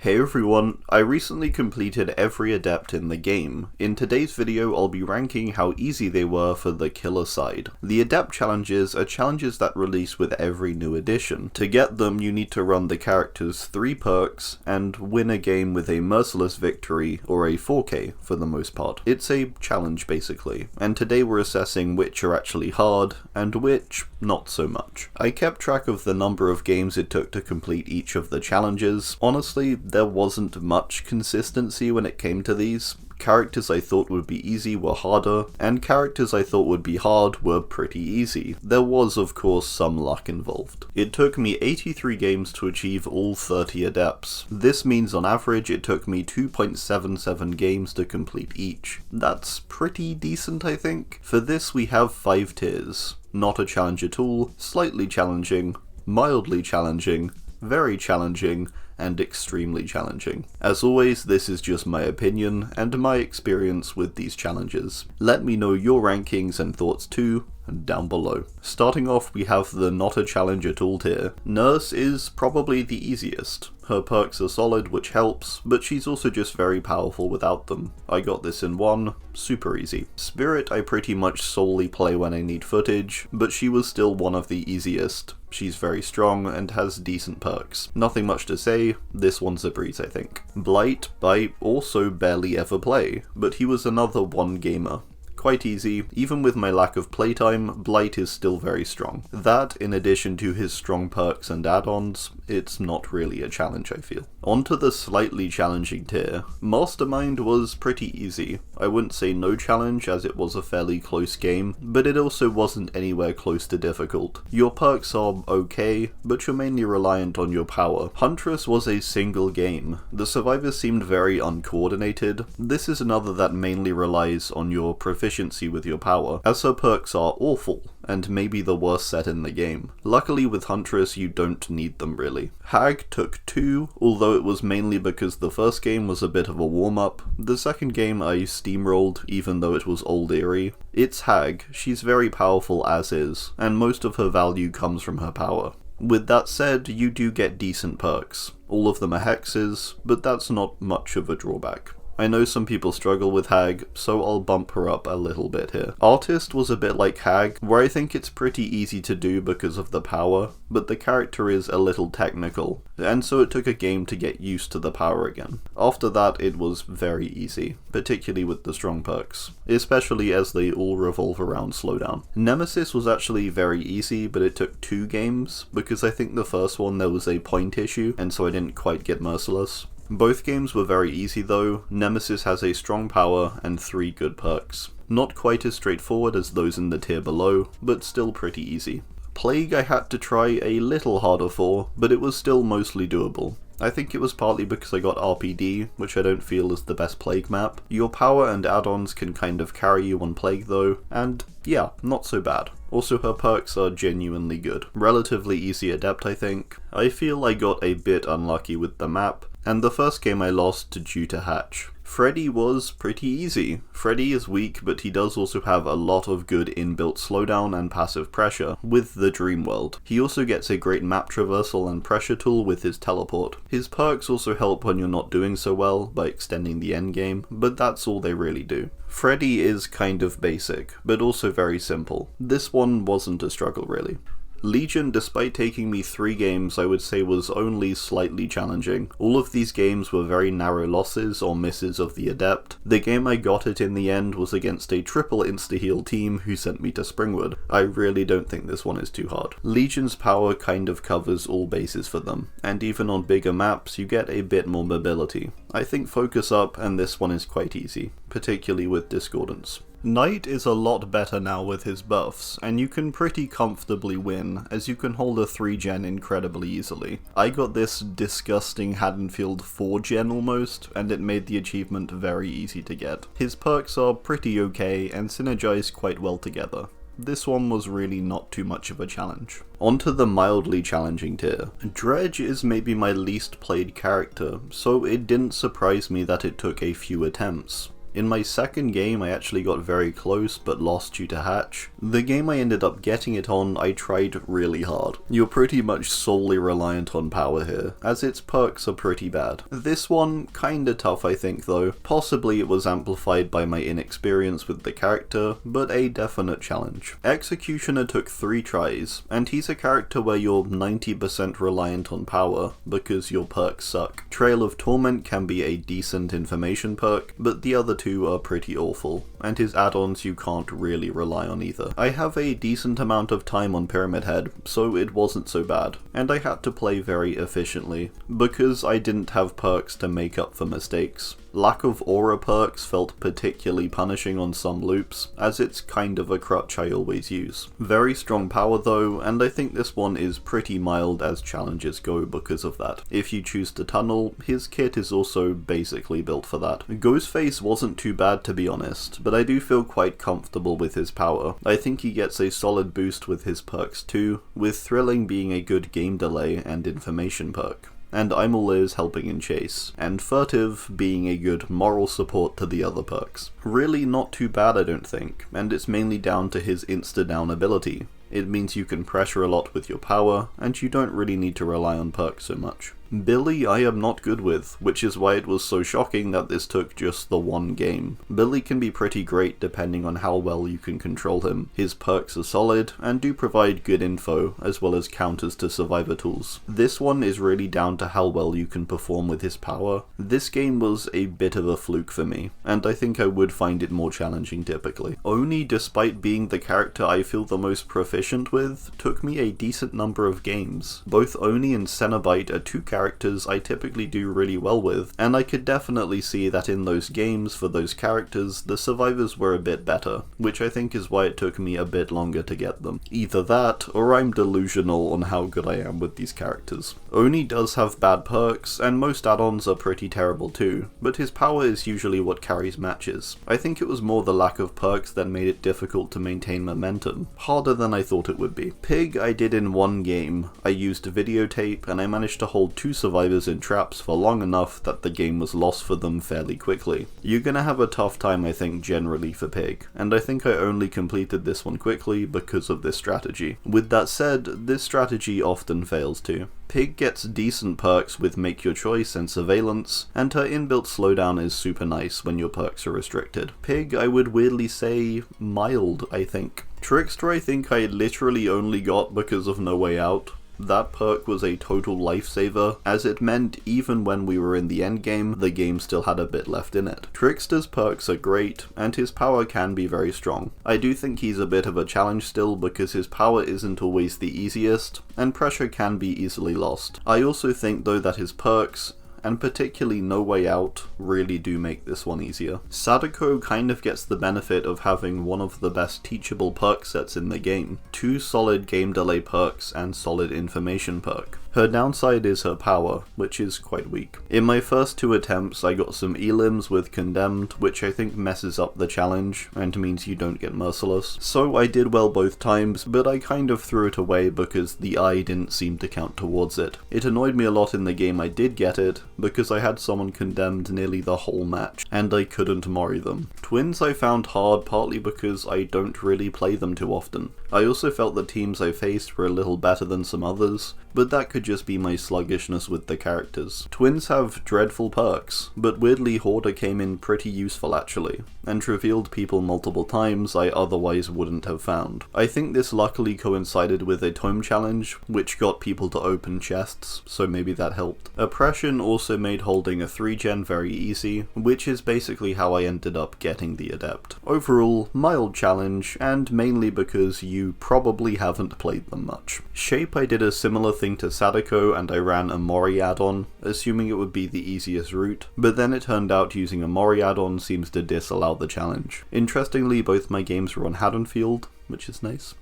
Hey everyone, I recently completed every Adept in the game. In today's video I'll be ranking how easy they were for the killer side. The Adept challenges are challenges that release with every new edition. To get them you need to run the character's 3 perks and win a game with a merciless victory or a 4K for the most part. It's a challenge basically, and today we're assessing which are actually hard and which not so much. I kept track of the number of games it took to complete each of the challenges. Honestly, there wasn't much consistency when it came to these. Characters I thought would be easy were harder, and characters I thought would be hard were pretty easy. There was of course some luck involved. It took me 83 games to achieve all 30 Adepts. This means on average it took me 2.77 games to complete each. That's pretty decent, I think. For this we have 5 tiers. Not a challenge at all, slightly challenging, mildly challenging, very challenging, and extremely challenging. As always, this is just my opinion and my experience with these challenges. Let me know your rankings and thoughts too down below. Starting off, we have the not a challenge at all tier. Nurse is probably the easiest. Her perks are solid, which helps, but she's also just very powerful without them. I got this in 1, super easy. Spirit I pretty much solely play when I need footage, but she was still one of the easiest. She's very strong and has decent perks. Nothing much to say, this one's a breeze I think. Blight I also barely ever play, but he was another one gamer. Quite easy. Even with my lack of playtime, Blight is still very strong. That, in addition to his strong perks and add-ons, it's not really a challenge I feel. Onto the slightly challenging tier. Mastermind was pretty easy. I wouldn't say no challenge as it was a fairly close game, but it also wasn't anywhere close to difficult. Your perks are okay, but you're mainly reliant on your power. Huntress was a single game. The survivors seemed very uncoordinated. This is another that mainly relies on your proficiency with your power, as her perks are awful, and maybe the worst set in the game. Luckily with Huntress you don't need them really. Hag took 2, although it was mainly because the first game was a bit of a warm-up. The second game I steamrolled, even though it was old eerie. It's Hag, she's very powerful as is, and most of her value comes from her power. With that said, you do get decent perks. All of them are hexes, but that's not much of a drawback. I know some people struggle with Hag, so I'll bump her up a little bit here. Artist was a bit like Hag, where I think it's pretty easy to do because of the power, but the character is a little technical, and so it took a game to get used to the power again. After that it was very easy, particularly with the strong perks, especially as they all revolve around slowdown. Nemesis was actually very easy, but it took 2 games, because I think the first one there was a point issue, and so I didn't quite get merciless. Both games were very easy though. Nemesis has a strong power and 3 good perks. Not quite as straightforward as those in the tier below, but still pretty easy. Plague I had to try a little harder for, but it was still mostly doable. I think it was partly because I got RPD, which I don't feel is the best Plague map. Your power and add-ons can kind of carry you on Plague though, and yeah, not so bad. Also her perks are genuinely good. Relatively easy Adept I think. I feel I got a bit unlucky with the map, and the first game I lost due to Hatch. Freddy was pretty easy. Freddy is weak, but he does also have a lot of good inbuilt slowdown and passive pressure with the Dream World. He also gets a great map traversal and pressure tool with his teleport. His perks also help when you're not doing so well by extending the endgame, but that's all they really do. Freddy is kind of basic, but also very simple. This one wasn't a struggle really. Legion, despite taking me 3 games, I would say was only slightly challenging. All of these games were very narrow losses or misses of the Adept. The game I got it in the end was against a triple insta-heal team who sent me to Springwood. I really don't think this one is too hard. Legion's power kind of covers all bases for them, and even on bigger maps you get a bit more mobility. I think Focus Up and this one is quite easy, particularly with Discordance. Knight is a lot better now with his buffs, and you can pretty comfortably win, as you can hold a 3-gen incredibly easily. I got this disgusting Haddonfield 4-gen almost, and it made the achievement very easy to get. His perks are pretty okay and synergize quite well together. This one was really not too much of a challenge. Onto the mildly challenging tier. Dredge is maybe my least played character, so it didn't surprise me that it took a few attempts. In my second game I actually got very close but lost due to hatch. The game I ended up getting it on, I tried really hard. You're pretty much solely reliant on power here, as its perks are pretty bad. This one, kinda tough I think though. Possibly it was amplified by my inexperience with the character, but a definite challenge. Executioner took 3 tries, and he's a character where you're 90% reliant on power, because your perks suck. Trail of Torment can be a decent information perk, but the other 2 are pretty awful, and his add-ons you can't really rely on either. I have a decent amount of time on Pyramid Head, so it wasn't so bad, and I had to play very efficiently, because I didn't have perks to make up for mistakes. Lack of aura perks felt particularly punishing on some loops, as it's kind of a crutch I always use. Very strong power though, and I think this one is pretty mild as challenges go because of that. If you choose to tunnel, his kit is also basically built for that. Ghostface wasn't too bad to be honest, but I do feel quite comfortable with his power. I think he gets a solid boost with his perks too, with Thrilling being a good game delay and information perk, and I'm all ears helping in chase, and Furtive being a good moral support to the other perks. Really not too bad I don't think, and it's mainly down to his insta-down ability. It means you can pressure a lot with your power, and you don't really need to rely on perks so much. Billy I am not good with, which is why it was so shocking that this took just the one game. Billy can be pretty great depending on how well you can control him. His perks are solid, and do provide good info, as well as counters to survivor tools. This one is really down to how well you can perform with his power. This game was a bit of a fluke for me, and I think I would find it more challenging typically. Oni, despite being the character I feel the most proficient with, took me a decent number of games. Both Oni and Cenobite are 2 characters I typically do really well with, and I could definitely see that in those games for those characters, the survivors were a bit better, which I think is why it took me a bit longer to get them. Either that, or I'm delusional on how good I am with these characters. Oni does have bad perks, and most add-ons are pretty terrible too, but his power is usually what carries matches. I think it was more the lack of perks that made it difficult to maintain momentum, harder than I thought it would be. Pig I did in 1 game. I used videotape, and I managed to hold 2 survivors in traps for long enough that the game was lost for them fairly quickly. You're gonna have a tough time I think generally for Pig, and I think I only completed this one quickly because of this strategy. With that said, this strategy often fails too. Pig gets decent perks with Make Your Choice and Surveillance, and her inbuilt slowdown is super nice when your perks are restricted. Pig I would weirdly say mild, I think. Trickster I think I literally only got because of No Way Out. That perk was a total lifesaver, as it meant even when we were in the endgame, the game still had a bit left in it. Trickster's perks are great, and his power can be very strong. I do think he's a bit of a challenge still because his power isn't always the easiest, and pressure can be easily lost. I also think though that his perks, and particularly No Way Out, really do make this one easier. Sadako kind of gets the benefit of having one of the best teachable perk sets in the game. 2 solid game delay perks and solid information perk. Her downside is her power, which is quite weak. In my first 2 attempts I got some elims with Condemned, which I think messes up the challenge, and means you don't get Merciless. So I did well both times, but I kind of threw it away because the eye didn't seem to count towards it. It annoyed me a lot in the game I did get it, because I had someone condemned nearly the whole match, and I couldn't Mori them. Twins I found hard partly because I don't really play them too often. I also felt the teams I faced were a little better than some others, but that could just be my sluggishness with the characters. Twins have dreadful perks, but weirdly Hoarder came in pretty useful actually, and revealed people multiple times I otherwise wouldn't have found. I think this luckily coincided with a tome challenge, which got people to open chests, so maybe that helped. Oppression also made holding a 3-gen very easy, which is basically how I ended up getting the Adept. Overall, mild challenge, and mainly because you probably haven't played them much. Shape I did a similar thing to Sadako and I ran a Mori add-on, assuming it would be the easiest route, but then it turned out using a Mori add-on seems to disallow the challenge. Interestingly, both my games were on Haddonfield, which is nice.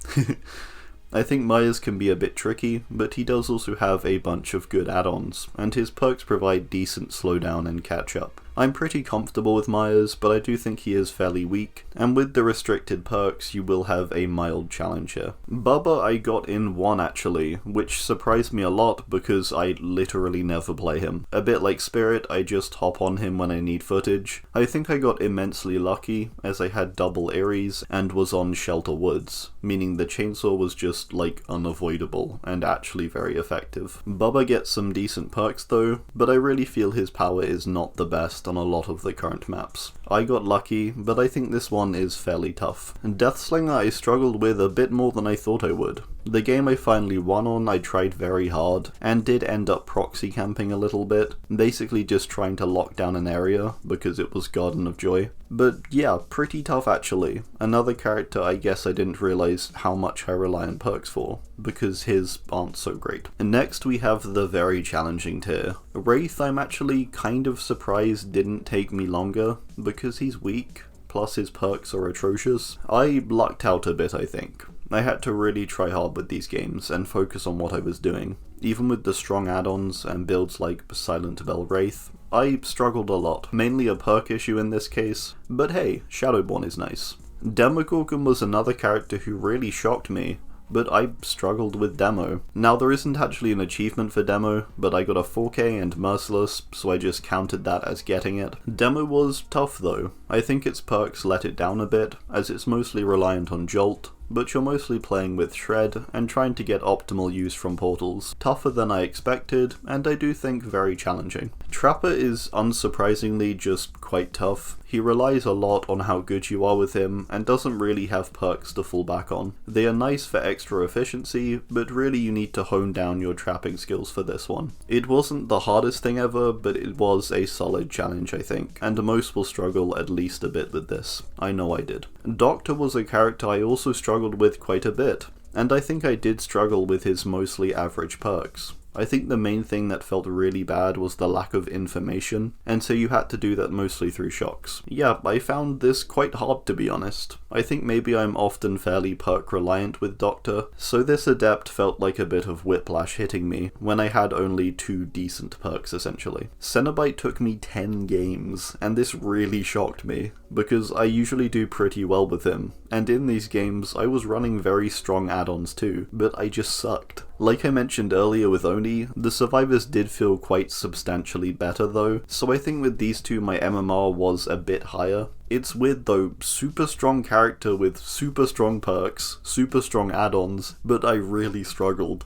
I think Myers can be a bit tricky, but he does also have a bunch of good add-ons, and his perks provide decent slowdown and catch-up. I'm pretty comfortable with Myers, but I do think he is fairly weak, and with the restricted perks you will have a mild challenge here. Bubba I got in 1 actually, which surprised me a lot because I literally never play him. A bit like Spirit, I just hop on him when I need footage. I think I got immensely lucky as I had double Ares and was on Shelter Woods, meaning the chainsaw was just like unavoidable and actually very effective. Bubba gets some decent perks though, but I really feel his power is not the best on a lot of the current maps. I got lucky, but I think this one is fairly tough. Deathslinger I struggled with a bit more than I thought I would. The game I finally won on I tried very hard, and did end up proxy camping a little bit, basically just trying to lock down an area because it was Garden of Joy. But yeah, pretty tough actually. Another character I guess I didn't realise how much I rely on perks for, because his aren't so great. And next we have the very challenging tier. Wraith I'm actually kind of surprised didn't take me longer, because he's weak, plus his perks are atrocious. I lucked out a bit I think. I had to really try hard with these games and focus on what I was doing. Even with the strong add-ons and builds like Silent Bell Wraith, I struggled a lot, mainly a perk issue in this case, but hey, Shadowborn is nice. Demogorgon was another character who really shocked me, but I struggled with Demo. Now there isn't actually an achievement for Demo, but I got a 4K and Merciless, so I just counted that as getting it. Demo was tough though. I think its perks let it down a bit, as it's mostly reliant on Jolt, but you're mostly playing with Shred and trying to get optimal use from portals. Tougher than I expected, and I do think very challenging. Trapper is unsurprisingly just quite tough. He relies a lot on how good you are with him, and doesn't really have perks to fall back on. They are nice for extra efficiency, but really you need to hone down your trapping skills for this one. It wasn't the hardest thing ever, but it was a solid challenge I think, and most will struggle at least a bit with this. I know I did. Doctor was a character I also struggled with quite a bit, and I think I did struggle with his mostly average perks. I think the main thing that felt really bad was the lack of information, and so you had to do that mostly through shocks. Yeah, I found this quite hard to be honest. I think maybe I'm often fairly perk reliant with Doctor, so this Adept felt like a bit of whiplash hitting me when I had only 2 decent perks essentially. Cenobite took me 10 games, and this really shocked me, because I usually do pretty well with him, and in these games I was running very strong add-ons too, but I just sucked. Like I mentioned earlier with Oni, the survivors did feel quite substantially better though, so I think with these two my MMR was a bit higher. It's weird though, super strong character with super strong perks, super strong add-ons, but I really struggled.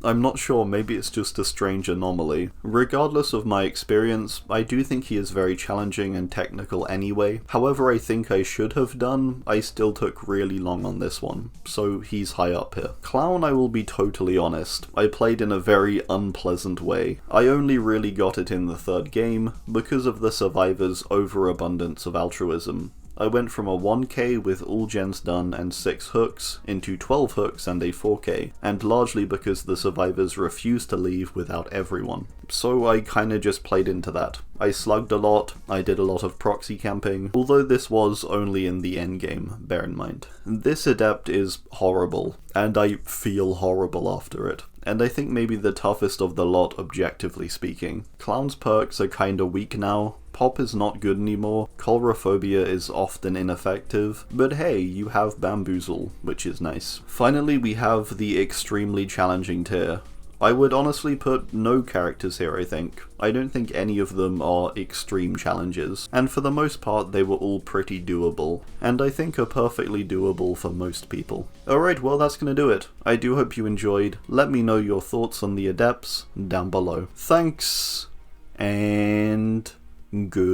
I'm not sure, maybe it's just a strange anomaly. Regardless of my experience, I do think he is very challenging and technical anyway. However I think I should have done, I still took really long on this one, so he's high up here. Clown, I will be totally honest, I played in a very unpleasant way. I only really got it in the 3rd game, because of the survivors' overabundance of altruism. I went from a 1k with all gens done and 6 hooks into 12 hooks and a 4k, and largely because the survivors refused to leave without everyone. So I kinda just played into that. I slugged a lot, I did a lot of proxy camping, although this was only in the endgame, bear in mind. This Adept is horrible, and I feel horrible after it. And I think maybe the toughest of the lot objectively speaking. Clown's perks are kinda weak now. Pop is not good anymore, Colrophobia is often ineffective, but hey, you have Bamboozle, which is nice. Finally we have the extremely challenging tier. I would honestly put no characters here I think. I don't think any of them are extreme challenges, and for the most part they were all pretty doable, and I think are perfectly doable for most people. Alright, well that's gonna do it. I do hope you enjoyed. Let me know your thoughts on the Adepts down below. Thanks, and goodbye.